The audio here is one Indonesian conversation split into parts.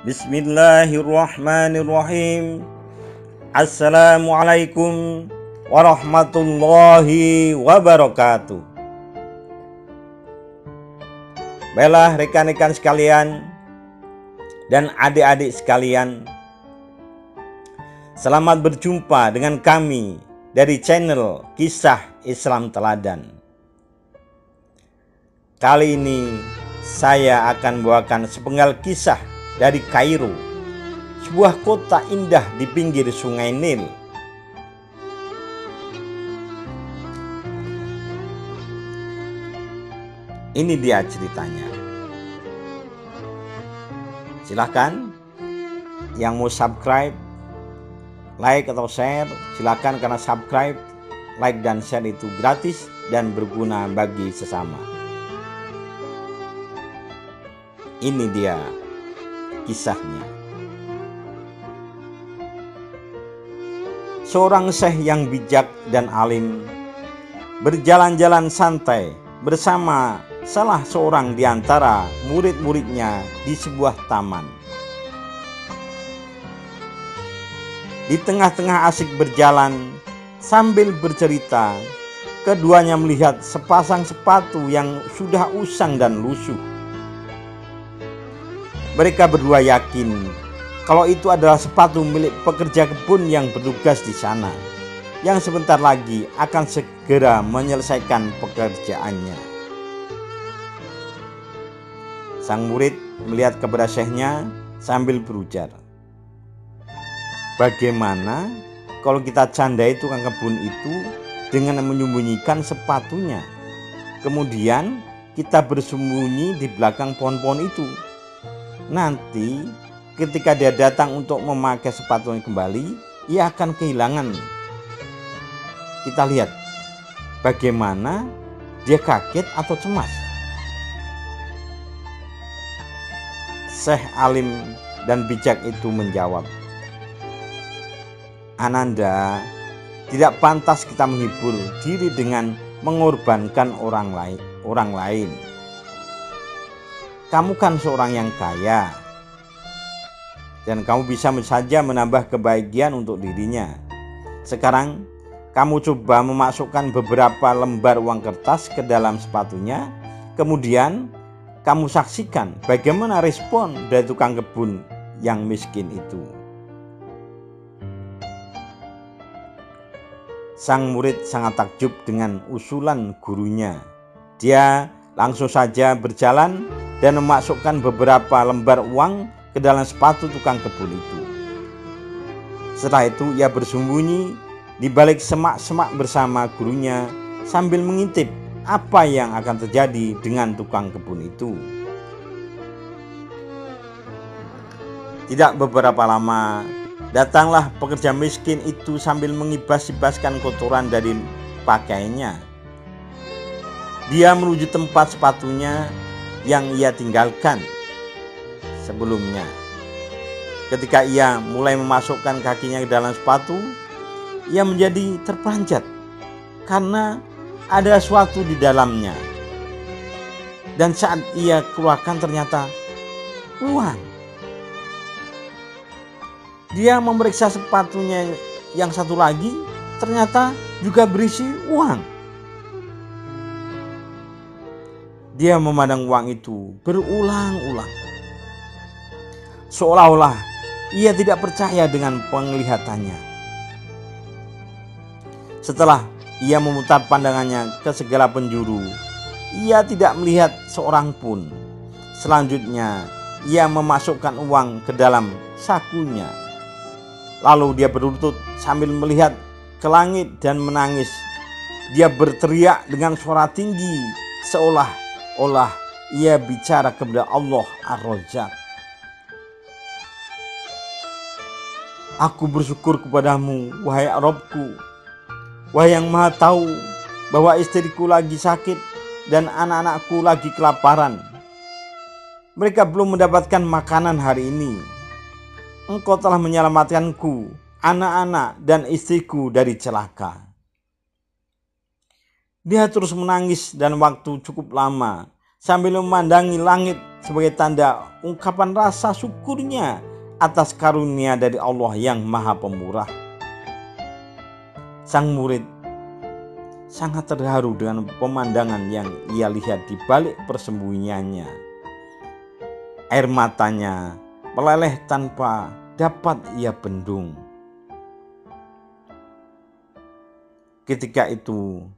Bismillahirrahmanirrahim. Assalamualaikum warahmatullahi wabarakatuh. Baiklah rekan-rekan sekalian dan adik-adik sekalian, selamat berjumpa dengan kami dari channel Kisah Islam Teladan. Kali ini saya akan membawakan sepenggal kisah dari Kairo, sebuah kota indah di pinggir sungai Nil. Ini dia ceritanya. Silahkan yang mau subscribe, like atau share, silahkan, karena subscribe, like dan share itu gratis dan berguna bagi sesama. Ini dia kisahnya. Seorang syekh yang bijak dan alim berjalan-jalan santai bersama salah seorang di antara murid-muridnya di sebuah taman. Di tengah-tengah asik berjalan sambil bercerita, keduanya melihat sepasang sepatu yang sudah usang dan lusuh. Mereka berdua yakin kalau itu adalah sepatu milik pekerja kebun yang bertugas di sana, yang sebentar lagi akan segera menyelesaikan pekerjaannya. Sang murid melihat kepada syekhnya sambil berujar, "Bagaimana kalau kita candai tukang kebun itu dengan menyembunyikan sepatunya? Kemudian kita bersembunyi di belakang pohon-pohon itu. Nanti ketika dia datang untuk memakai sepatunya kembali, ia akan kehilangan. Kita lihat bagaimana dia kaget atau cemas." Syekh alim dan bijak itu menjawab, "Ananda, tidak pantas kita menghibur diri dengan mengorbankan orang lain. Kamu kan seorang yang kaya, dan kamu bisa saja menambah kebahagiaan untuk dirinya. Sekarang kamu coba memasukkan beberapa lembar uang kertas ke dalam sepatunya, kemudian kamu saksikan bagaimana respon dari tukang kebun yang miskin itu." Sang murid sangat takjub dengan usulan gurunya. Dia langsung saja berjalan dan memasukkan beberapa lembar uang ke dalam sepatu tukang kebun itu. Setelah itu ia bersembunyi di balik semak-semak bersama gurunya sambil mengintip apa yang akan terjadi dengan tukang kebun itu. Tidak beberapa lama, datanglah pekerja miskin itu sambil mengibas-ibaskan kotoran dari pakaiannya. Dia menuju tempat sepatunya yang ia tinggalkan sebelumnya. Ketika ia mulai memasukkan kakinya ke dalam sepatu, ia menjadi terperanjat karena ada sesuatu di dalamnya. Dan saat ia keluarkan ternyata uang. Dia memeriksa sepatunya yang satu lagi, ternyata juga berisi uang. Dia memandang uang itu berulang-ulang, seolah-olah ia tidak percaya dengan penglihatannya. Setelah ia memutar pandangannya ke segala penjuru, ia tidak melihat seorang pun. Selanjutnya ia memasukkan uang ke dalam sakunya. Lalu dia berlutut sambil melihat ke langit dan menangis. Dia berteriak dengan suara tinggi, seolah-olah ia bicara kepada Allah Ar-Razzaq. "Aku bersyukur kepadamu, wahai Rabbku, wahai yang maha tahu bahwa istriku lagi sakit dan anak-anakku lagi kelaparan. Mereka belum mendapatkan makanan hari ini. Engkau telah menyelamatkanku, anak-anak dan istriku dari celaka." Dia terus menangis dan waktu cukup lama sambil memandangi langit sebagai tanda ungkapan rasa syukurnya atas karunia dari Allah yang Maha Pemurah. Sang murid sangat terharu dengan pemandangan yang ia lihat di balik persembunyiannya. Air matanya meleleh tanpa dapat ia bendung. Ketika itu,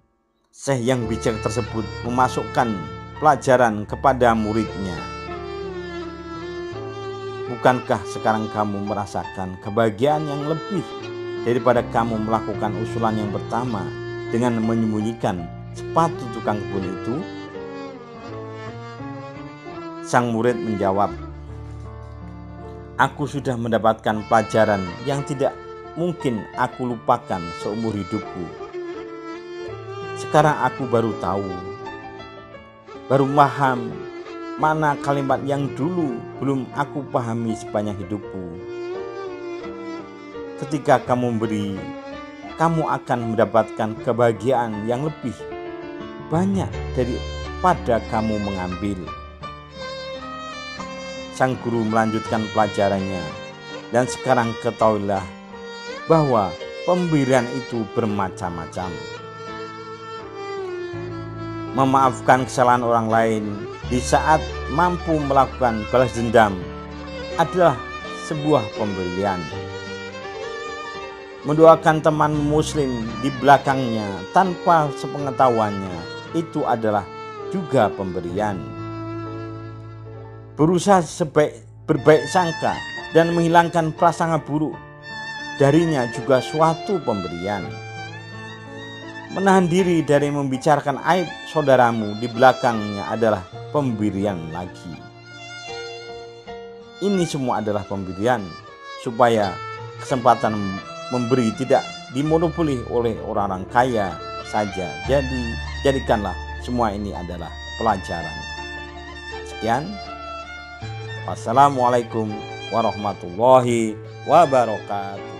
Syekh yang bijak tersebut memasukkan pelajaran kepada muridnya. Bukankah sekarang kamu merasakan kebahagiaan yang lebih daripada kamu melakukan usulan yang pertama dengan menyembunyikan sepatu tukang kebun itu? Sang murid menjawab, aku sudah mendapatkan pelajaran yang tidak mungkin aku lupakan seumur hidupku. Sekarang aku baru tahu, baru paham mana kalimat yang dulu belum aku pahami sepanjang hidupku. Ketika kamu beri, kamu akan mendapatkan kebahagiaan yang lebih banyak daripada kamu mengambil. Sang guru melanjutkan pelajarannya, dan sekarang ketahuilah bahwa pemberian itu bermacam-macam. Memaafkan kesalahan orang lain di saat mampu melakukan balas dendam adalah sebuah pemberian. Mendoakan teman muslim di belakangnya tanpa sepengetahuannya itu adalah juga pemberian. Berusaha berbaik sangka dan menghilangkan prasangka buruk darinya juga suatu pemberian. Menahan diri dari membicarakan aib saudaramu di belakangnya adalah pemberian lagi. Ini semua adalah pemberian supaya kesempatan memberi tidak dimonopoli oleh orang-orang kaya saja. Jadi jadikanlah semua ini adalah pelajaran. Sekian. Wassalamualaikum warahmatullahi wabarakatuh.